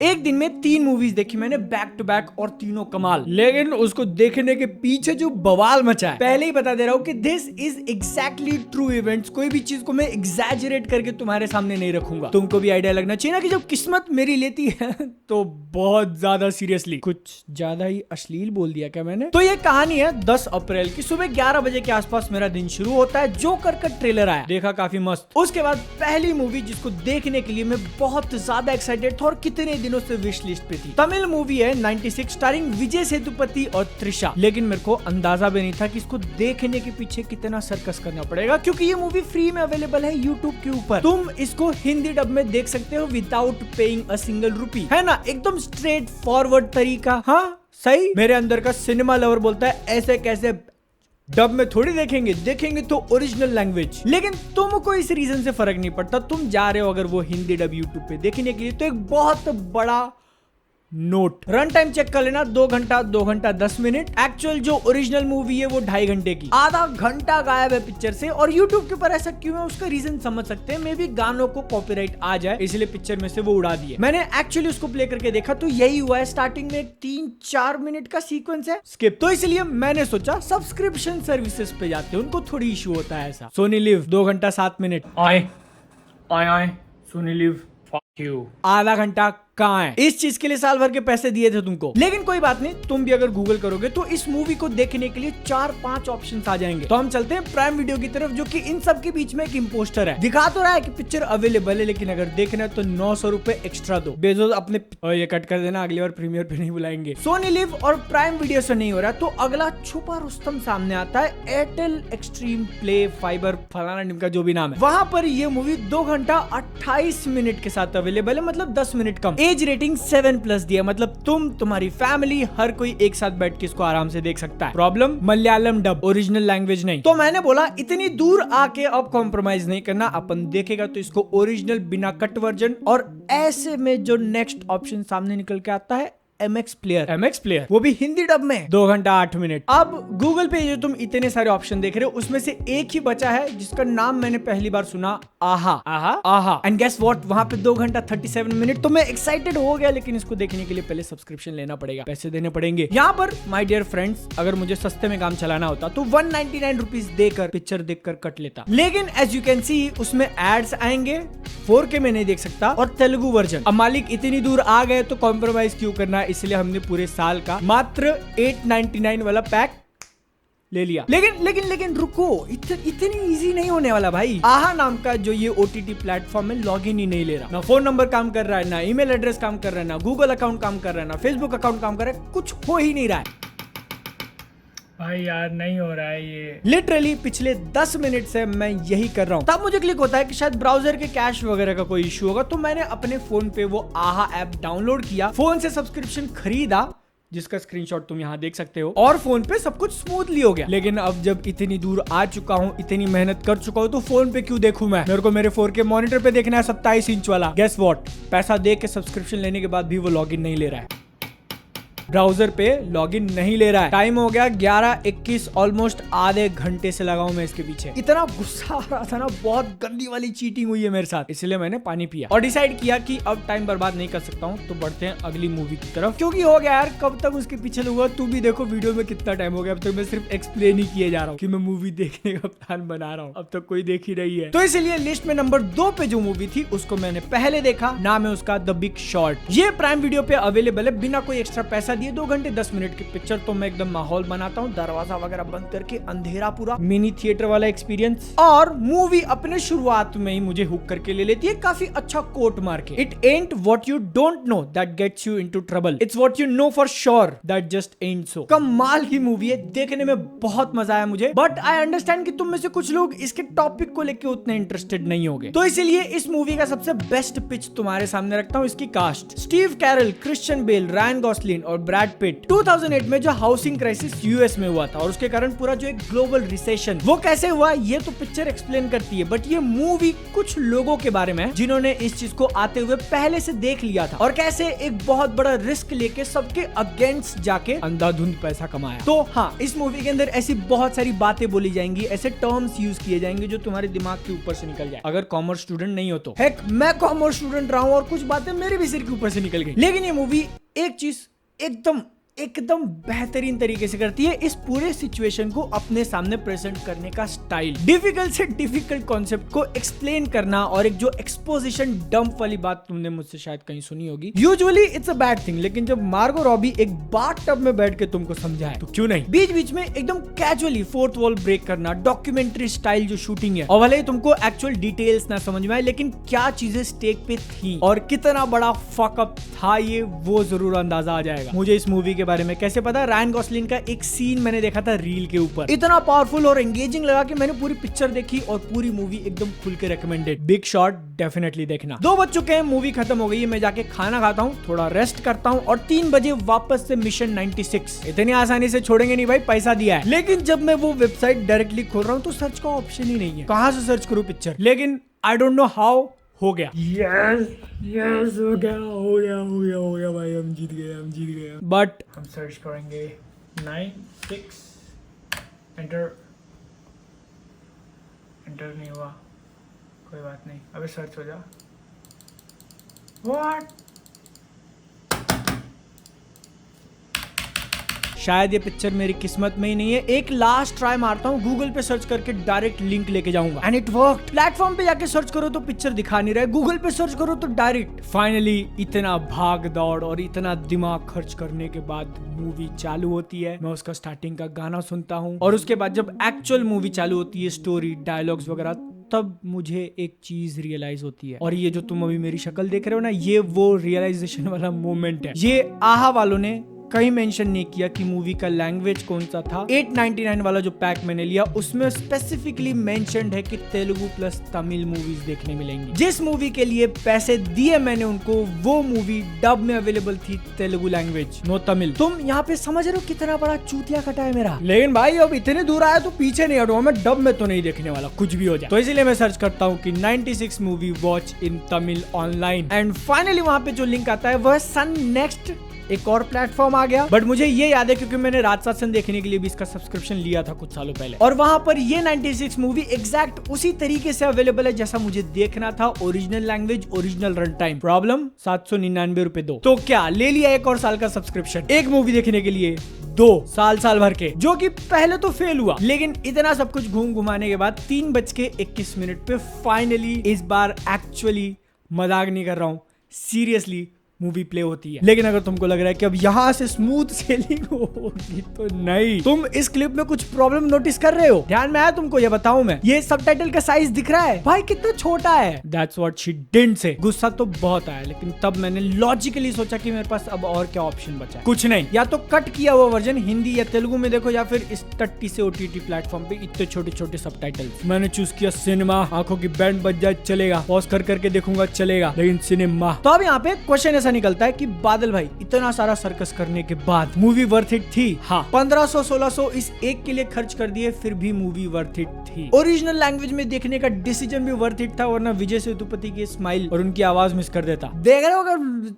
एक दिन में 3 मूवीज देखी मैंने बैक टू बैक और तीनों कमाल। लेकिन उसको देखने के पीछे जो बवाल मचा है, पहले ही बता दे रहा हूँ कि this is exactly true events. कोई भी चीज को मैं एग्जैजरेट करके तुम्हारे सामने नहीं रखूंगा। तुमको भी आइडिया लगना चाहिए ना कि जब किस्मत मेरी लेती है तो बहुत ज्यादा सीरियसली। कुछ ज्यादा ही अश्लील बोल दिया क्या मैंने? तो ये कहानी है 10 अप्रैल की सुबह 11 बजे के आसपास मेरा दिन शुरू होता है। जोकर का ट्रेलर आया, देखा काफी मस्त। उसके बाद पहली मूवी जिसको देखने के लिए मैं बहुत ज्यादा एक्साइटेड था और कितने दिनों से विश लिस्ट पे थी, तमिल मूवी है 96 स्टारिंग विजय सेतुपति और त्रिशा। लेकिन मेरे को अंदाजा भी नहीं था कि इसको देखने के पीछे कितना सर्कस करना पड़ेगा, क्योंकि ये मूवी फ्री में अवेलेबल है यूट्यूब के ऊपर। तुम इसको हिंदी डब में देख सकते हो without paying a single rupee, है ना? एकदम स्ट्रेट फॉरवर्ड तरीका। हाँ सही, मेरे अंदर का सिनेमा लवर बोलता है ऐसे कैसे डब में थोड़ी देखेंगे तो ओरिजिनल लैंग्वेज। लेकिन तुमको इस रीजन से फर्क नहीं पड़ता। तुम जा रहे हो अगर वो हिंदी डब यूट्यूब पे देखने के लिए, तो एक बहुत बड़ा नोट, रन टाइम चेक कर लेना, 2 घंटा 10 मिनट। एक्चुअल जो ओरिजिनल मूवी है वो 2.5 घंटे की, आधा घंटा गायब है पिक्चर से। और यूट्यूब के ऊपर ऐसा क्यों है उसका रीजन समझ सकते हैं। मे बी गानों को कॉपीराइट आ जाए इसलिए पिक्चर में से वो उड़ा दिए। मैंने एक्चुअली उसको प्ले करके देखा तो यही हुआ है। स्टार्टिंग में 3-4 मिनट का सीक्वेंस है स्किप, तो इसलिए मैंने सोचा सब्सक्रिप्शन सर्विसेज पे जाते हैं, उनको थोड़ी इशू होता है ऐसा। सोनी लिव 2 घंटा 7 मिनट। आए सोनी लिव आधा घंटा कहाँ है? इस चीज के लिए साल भर के पैसे दिए थे तुमको। लेकिन कोई बात नहीं, तुम भी अगर गूगल करोगे तो इस मूवी को देखने के लिए 4-5 ऑप्शंस आ जाएंगे। तो हम चलते हैं प्राइम वीडियो की तरफ, जो कि इन सब के बीच में एक इम्पोस्टर है। दिखा तो रहा है कि पिक्चर अवेलेबल है, लेकिन अगर देखना है तो 900 रुपए एक्स्ट्रा दो। बेजोस अपने ये कट कर देना, अगली बार प्रीमियर पे नहीं बुलाएंगे। सोनी लिव और प्राइम वीडियो से नहीं हो रहा, तो अगला छुपा रुस्तम सामने आता है। एयरटेल एक्सट्रीम प्ले फाइबर फलाना निम का जो भी नाम है, वहां पर ये मूवी 2 घंटा 28 मिनट के साथ अवेलेबल है, मतलब 10 मिनट कम। एज रेटिंग 7+ दिया, मतलब तुम्हारी फैमिली हर कोई एक साथ बैठ के इसको आराम से देख सकता है। Problem Malayalam dub, original language नहीं। तो मैंने बोला इतनी दूर आके अब कॉम्प्रोमाइज नहीं करना, अपन देखेगा तो इसको ओरिजिनल बिना कट वर्जन। और ऐसे में जो नेक्स्ट ऑप्शन सामने निकल के आता है MX प्लेयर, वो भी हिंदी डब में, 2 घंटा 8 मिनट। अब गूगल पे जो तुम इतने सारे ऑप्शन देख रहे हो उसमें से एक ही बचा है जिसका नाम मैंने पहली बार सुना, आहा। एंड गेस व्हाट, वहां पे 2 घंटा 37 मिनट। तो मैं एक्साइटेड हो गया, लेकिन इसको देखने के लिए पहले सब्सक्रिप्शन लेना पड़ेगा, पैसे देने पड़ेंगे। यहाँ पर माय डियर फ्रेंड्स, अगर मुझे सस्ते में काम चलाना होता तो 199 रुपीज देकर पिक्चर देखकर कट लेता। लेकिन एज यू कैन सी उसमें एड्स आएंगे, 4K में नहीं देख सकता, और तेलुगु वर्जन। अब मालिक इतनी दूर आ गए तो कॉम्प्रोमाइज क्यों करना, इसलिए हमने पूरे साल का मात्र 899 वाला पैक ले लिया। लेकिन रुको, इतनी इजी नहीं होने वाला भाई। आहा नाम का जो ये OTT प्लेटफॉर्म में लॉगिन ही नहीं ले रहा। ना फोन नंबर काम कर रहा है, ना ईमेल एड्रेस काम कर रहा है, ना गूगल अकाउंट काम कर रहा है, ना फेसबुक अकाउंट काम कर रहा है, कुछ हो ही नहीं रहा है भाई यार, नहीं हो रहा है ये। लिटरली पिछले 10 मिनट से मैं यही कर रहा हूँ। तब मुझे क्लिक होता है कि शायद ब्राउजर के कैश वगैरह का कोई इशू होगा, तो मैंने अपने फोन पे वो आहा ऐप डाउनलोड किया, फोन से सब्सक्रिप्शन खरीदा, जिसका स्क्रीनशॉट तुम यहाँ देख सकते हो, और फोन पे सब कुछ स्मूथली हो गया। लेकिन अब जब इतनी दूर आ चुका हूँ, इतनी मेहनत कर चुका हूँ, तो फोन पे क्यों देखूं मैं? मेरे को मेरे 4K मॉनिटर पे देखना है 27 इंच वाला। गेस व्हाट, पैसा दे के सब्सक्रिप्शन लेने के बाद भी वो लॉगिन नहीं ले रहा है, ब्राउजर पे लॉगिन नहीं ले रहा है। टाइम हो गया 11:21, ऑलमोस्ट आधे घंटे से लगा हूं मैं इसके पीछे। इतना गुस्सा आ रहा था ना, बहुत गंदी वाली चीटिंग हुई है मेरे साथ, इसलिए मैंने पानी पिया और डिसाइड किया कि अब टाइम बर्बाद नहीं कर सकता हूं, तो बढ़ते हैं अगली मूवी की तरफ। क्योंकि हो गया यार, कब तक उसके पीछे लगूंगा? तू भी देखो वीडियो में कितना टाइम हो गया, अब तक मैं सिर्फ एक्सप्लेन ही किए जा रहा हूँ कि मैं मूवी देखने का प्लान बना रहा हूँ, अब तक कोई देख ही रही है। तो इसलिए लिस्ट में नंबर 2 पे जो मूवी थी उसको मैंने पहले देखा, नाम है उसका द बिग शॉर्ट। ये प्राइम वीडियो पे अवेलेबल है बिना कोई एक्स्ट्रा पैसा दिए। 2 घंटे 10 मिनट की पिक्चर। तो मैं एकदम माहौल बनाता हूँ, दरवाजा वगैरह बंद करके, अंधेरा पूरा, मिनी थिएटर वाला एक्सपीरियंस। और मूवी अपने शुरुआत में ही मुझे हुक करके ले लेती है, काफी अच्छा कोट मार के। It ain't what you don't know that gets you into trouble, it's what you know for sure that just ain't so. कमाल की मूवी है, देखने में बहुत मजा आया मुझे। बट आई अंडरस्टैंड कि तुम में से कुछ लोग इसके टॉपिक को लेके उतने इंटरेस्टेड नहीं होगे, तो इसीलिए इस मूवी का सबसे बेस्ट पिच तुम्हारे सामने रखता हूँ। इसकी cast: Steve Carell, Christian Bale, Ryan Gosling और ब्रैड पिट 2008 में जो हाउसिंग क्राइसिस यूएस में हुआ था और उसके कारण पूरा जो एक ग्लोबल रिसेशन वो कैसे हुआ ये तो पिक्चर एक्सप्लेन करती है, बट ये मूवी कुछ लोगों के बारे में जिन्होंने इस चीज को आते हुए पहले से देख लिया था और कैसे एक बहुत बड़ा रिस्क लेके सबके अगेंस्ट जाके अंधाधुंध पैसा कमाया। तो हाँ, इस मूवी के अंदर ऐसी बहुत सारी बातें बोली जाएंगी, ऐसे टर्म्स यूज किए जाएंगे जो तुम्हारे दिमाग के ऊपर से निकल जाए अगर कॉमर्स स्टूडेंट नहीं हो तो। हेक, मैं कॉमर्स स्टूडेंट रहा हूं और कुछ बातें मेरे भी सिर के ऊपर से निकल गई, लेकिन ये मूवी एक चीज एकदम बेहतरीन तरीके से करती है, इस पूरे सिचुएशन को अपने सामने प्रेजेंट करने का स्टाइल। डिफिकल्ट से डिफिकल्ट कॉन्सेप्ट को एक्सप्लेन करना और एक जो एक्सपोजिशन डंप वाली बात तुमने मुझसे शायद कहीं सुनी होगी, usually it's a bad thing, लेकिन जब मार्गो रॉबी एक बाथ टब में बैठ के तुमको समझाए तो क्यों नहीं। बीच बीच में एकदम कैजुअली फोर्थ वॉल ब्रेक करना, डॉक्यूमेंट्री स्टाइल जो शूटिंग है, और भले ही तुमको एक्चुअल डिटेल्स ना समझ में आए, लेकिन क्या चीजें स्टेक पे थी और कितना बड़ा फकअप था ये वो जरूर अंदाजा आ जाएगा। मुझे इस मूवी के बारे में कैसे पता? रायन गॉसलिंग का एक सीन मैंने देखा था रील के ऊपर, इतना पावरफुल और एंगेजिंग लगा कि मैंने पूरी पिक्चर देखी और पूरी मूवी एकदम खुल के रेकमेंडेड। बिग शॉट डेफिनेटली देखना। 2 बज चुके हैं, मूवी खत्म हो गई है, मैं जाके खाना खाता हूँ, थोड़ा रेस्ट करता हूँ और 3 बजे वापस से मिशन 96। इतनी आसानी से छोड़ेंगे नहीं भाई, पैसा दिया है। लेकिन जब मैं वो वेबसाइट डायरेक्टली खोल रहा हूँ तो सर्च का ऑप्शन ही नहीं है, कहां से सर्च करूँ पिक्चर। लेकिन आई डोंट नो हाउ हो गया। यस हो गया भाई, हम जीत गए। बट हम सर्च करेंगे 96, एंटर नहीं हुआ, कोई बात नहीं, अबे सर्च हो जा। व्हाट? शायद ये पिक्चर मेरी किस्मत में ही नहीं है। एक लास्ट ट्राई मारता हूँ, गूगल पे सर्च करके डायरेक्ट लिंक लेके जाऊंगा एंड इट वर्कड। प्लेटफॉर्म पे जाके सर्च करो तो पिक्चर दिखा नहीं रहा है, गूगल पे सर्च करो तो डायरेक्ट। फाइनली इतना भाग दौड़ और इतना दिमाग खर्च करने के बाद मूवी चालू होती है। मैं उसका स्टार्टिंग का गाना सुनता हूँ और उसके बाद जब एक्चुअल मूवी चालू होती है, स्टोरी, डायलॉग्स वगैरह, तब मुझे एक चीज रियलाइज होती है। और ये जो तुम अभी मेरी शक्ल देख रहे हो ना, ये वो रियलाइजेशन वाला मोमेंट है। ये आहा वालों ने कहीं मेंशन नहीं किया कि मूवी का लैंग्वेज कौन सा था। 899 वाला जो पैक मैंने लिया उसमें स्पेसिफिकली मेंशन्ड है कि तेलुगु प्लस तमिल मूवीज देखने मिलेंगी। जिस मूवी के लिए पैसे दिए मैंने उनको, वो मूवी डब में अवेलेबल थी, तेलुगु लैंग्वेज, नो तमिल। तुम यहाँ पे समझ रहे हो कितना बड़ा चूतिया कटा है मेरा। लेकिन भाई अब इतने दूर आया तो पीछे नहीं हटूंगा, मैं डब में तो नहीं देखने वाला, कुछ भी हो जाए। तो इसीलिए मैं सर्च करता हूँ कि 96 movie watch in Tamil online, and finally वहां पे जो लिंक आता है वह सन नेक्स्ट एक और प्लेटफॉर्म आ गया। बट मुझे ये याद है क्योंकि मैंने राज शासन देखने के लिए भी इसका सब्सक्रिप्शन लिया था कुछ सालों पहले, और वहां पर ये 96 मूवी एग्जैक्ट उसी तरीके से अवेलेबल है जैसा मुझे देखना था। Original language, original run time. Problem 799 रुपए दो। तो क्या ले लिया 1 और साल का सब्सक्रिप्शन एक मूवी देखने के लिए, 2 साल भर के, जो कि पहले तो फेल हुआ। लेकिन इतना सब कुछ घूम घुमाने के बाद 3:21 पे फाइनली, इस बार एक्चुअली मजाक नहीं कर रहा हूं, सीरियसली मूवी प्ले होती है। लेकिन अगर तुमको लग रहा है कि अब यहाँ से स्मूथ सेलिंग होगी तो नहीं, तुम इस क्लिप में कुछ प्रॉब्लम नोटिस कर रहे हो। ध्यान में आया तुमको? ये बताऊं मैं, ये सबटाइटल का साइज दिख रहा है भाई, कितना छोटा है। That's what she didn't say। गुस्सा तो बहुत आया, लेकिन तब मैंने लॉजिकली सोचा कि मेरे पास अब और क्या ऑप्शन बचा है। कुछ नहीं, या तो कट किया हुआ वर्जन हिंदी या तेलुगु में देखो, या फिर इस टट्टी से OTT प्लेटफॉर्म पे इतने छोटे छोटे सबटाइटल्स। मैंने चूज किया सिनेमा। आंखों की बैंड बज जाए चलेगा, पॉज कर करके देखूंगा चलेगा, लेकिन सिनेमा। तो अब यहाँ पे क्वेश्चन ऐसा निकलता है कि बादल भाई, इतना सारा सर्कस करने के बाद मूवी वर्थ इट थी? हाँ, 1500-1600 इस एक के लिए खर्च कर दिए, फिर भी मूवी वर्थ इट थी। ओरिजिनल लैंग्वेज में देखने का डिसीजन भी वर्थ इट था, वरना विजय सेतुपति की स्माइल और उनकी आवाज मिस कर देता। देख रहे हो अगर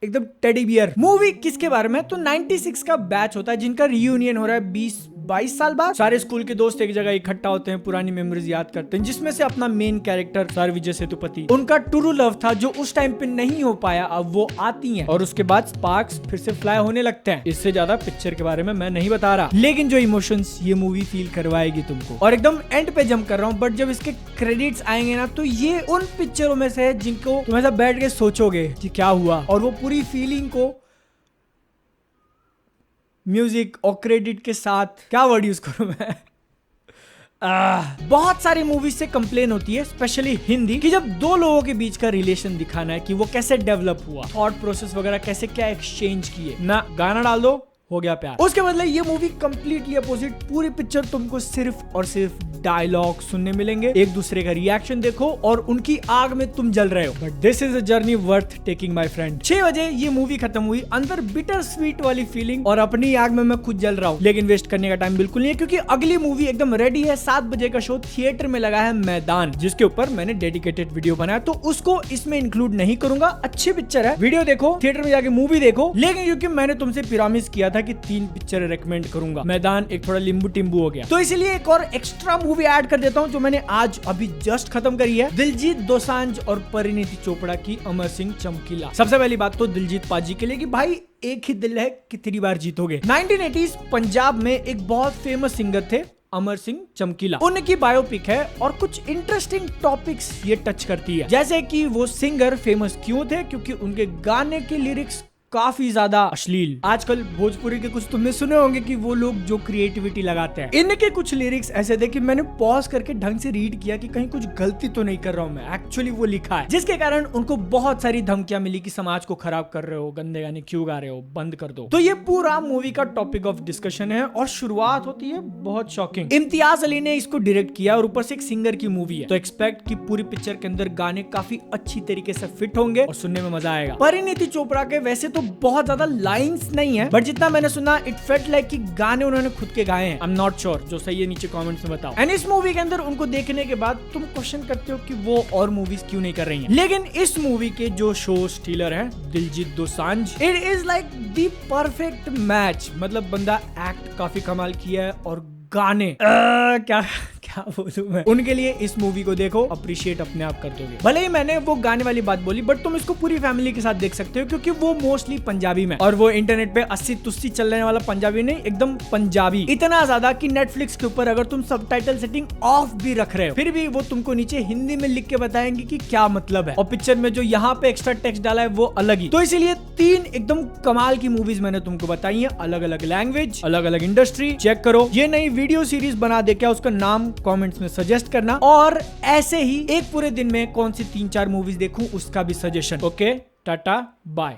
एकदम टेडी बियर। मूवी किसके बारे में? तो 96 का बैच होता है जिनका रियूनियन हो रहा है 20-22 साल बाद। सारे स्कूल के दोस्त एक जगह इकट्ठा होते हैं, पुरानी मेमोरीज याद करते हैं, जिसमें से अपना main character sir Vijay Sethupathi, उनका ट्रू लव था जो उस टाइम पे नहीं हो पाया, अब वो आती हैं और उसके बाद स्पार्क्स फिर से फ्लाई होने लगते हैं। इससे ज्यादा पिक्चर के बारे में मैं नहीं बता रहा, लेकिन जो इमोशंस ये मूवी फील करवाएगी तुमको, और एकदम एंड पे जंप कर रहा हूँ, बट जब इसके क्रेडिट्स आएंगे ना, तो ये उन पिक्चरों में से है जिनको तुम ऐसा बैठ के सोचोगे कि क्या हुआ, और वो पूरी फीलिंग को म्यूजिक और क्रेडिट के साथ, क्या वर्ड यूज करूं मैं, बहुत सारी मूवीज से कंप्लेन होती है, स्पेशली हिंदी, कि जब दो लोगों के बीच का रिलेशन दिखाना है कि वो कैसे डेवलप हुआ, थॉट प्रोसेस वगैरह कैसे क्या एक्सचेंज किए ना, गाना डाल दो हो गया प्यार। उसके बदले ये मूवी कंप्लीटली अपोजिट, पूरी पिक्चर तुमको सिर्फ और सिर्फ डायलॉग सुनने मिलेंगे, एक दूसरे का रिएक्शन देखो और उनकी आग में तुम जल रहे हो। But this is a journey worth taking my friend. 6 बजे ये मूवी खत्म हुई, अंदर बिटर स्वीट वाली फीलिंग और अपनी आग में मैं खुद जल रहा हूँ। लेकिन वेस्ट करने का टाइम बिल्कुल नहीं है, क्योंकि अगली मूवी एकदम रेडी है। 7 बजे का शो थिएटर में लगा है मैदान, जिसके ऊपर मैंने डेडिकेटेड वीडियो बनाया, तो उसको इसमें इंक्लूड नहीं करूंगा। अच्छी पिक्चर है, वीडियो देखो, थिएटर में जाके मूवी देखो। लेकिन क्योंकि मैंने तुमसे प्रॉमिस किया था कि 3 पिक्चर रेकमेंड करूंगा, मैदान एक थोड़ा लिंबू टिम्बू हो गया, तो इसलिए एक और एक्स्ट्रा मूवी ऐड कर देता हूं जो मैंने आज अभी जस्ट खत्म करी है, दिलजीत दोसांझ और परिणीति चोपड़ा की अमर सिंह चमकीला। सबसे पहली बात तो दिलजीत पाजी के लिए कि भाई एक ही दिल है, कितनी बार जीतोगे। 1980s पंजाब में एक बहुत फेमस सिंगर थे अमर सिंह चमकीला, उनकी बायोपिक है और कुछ इंटरेस्टिंग टॉपिक्स ये टच करती है, जैसे कि वो सिंगर फेमस क्यों थे, क्योंकि उनके गाने के लिरिक्स काफी ज्यादा अश्लील। आजकल भोजपुरी के कुछ तुमने सुने होंगे कि वो लोग जो क्रिएटिविटी लगाते हैं, इनके कुछ लिरिक्स ऐसे थे कि मैंने पॉज करके ढंग से रीड किया कि कहीं कुछ गलती तो नहीं कर रहा हूं मैं, एक्चुअली वो लिखा है, जिसके कारण उनको बहुत सारी धमकियां मिली कि समाज को खराब कर रहे हो, गंदे गाने क्यों गा रहे हो, बंद कर दो। तो ये पूरा मूवी का टॉपिक ऑफ डिस्कशन है और शुरुआत होती है बहुत शॉकिंग। इम्तियाज अली ने इसको डायरेक्ट किया और ऊपर से एक सिंगर की मूवी है, तो एक्सपेक्ट कि पूरी पिक्चर के अंदर गाने काफी अच्छी तरीके से फिट होंगे और सुनने में मजा आएगा। परिणीति चोपड़ा के वैसे तो बहुत ज्यादा लाइंस नहीं है, बट जितना मैंने सुना इट फेल्ट लाइक कि गाने उन्होंने खुद के गाए हैं। आई एम नॉट श्योर, जो सही है नीचे कमेंट्स में बताओ। एंड इस मूवी के अंदर उनको देखने के बाद तुम क्वेश्चन करते हो कि वो और मूवीज क्यों नहीं कर रही हैं। लेकिन इस मूवी के जो शो स्टीलर है Diljit Dosanjh, it is like the perfect match. मतलब बंदा एक्ट काफी कमाल किया है और गाने क्या बोलूं मैं, उनके लिए इस मूवी को देखो, अप्रिशिएट अपने आप कर दोगे। भले ही मैंने वो गाने वाली बात बोली, बट तुम इसको पूरी फैमिली के साथ देख सकते हो, क्योंकि वो मोस्टली पंजाबी में, और वो इंटरनेट पे 80-तुस्सी चलने वाला पंजाबी नहीं, एकदम पंजाबी, इतना ज्यादा कि नेटफ्लिक्स के ऊपर अगर तुम सबटाइटल सेटिंग ऑफ भी रख रहे हो, फिर भी वो तुमको नीचे हिंदी में लिख के बताएंगे कि क्या मतलब है, और पिक्चर में जो यहाँ पे एक्स्ट्रा टेक्स्ट डाला है वो अलग ही। तो इसीलिए 3 एकदम कमाल की मूवीज मैंने तुमको बताई है, अलग अलग लैंग्वेज, अलग अलग इंडस्ट्री। चेक करो, ये नई वीडियो सीरीज बना दे क्या, उसका नाम कमेंट्स में सजेस्ट करना, और ऐसे ही एक पूरे दिन में कौन सी 3-4 मूवीज देखूं उसका भी सजेशन। Okay, tata bye.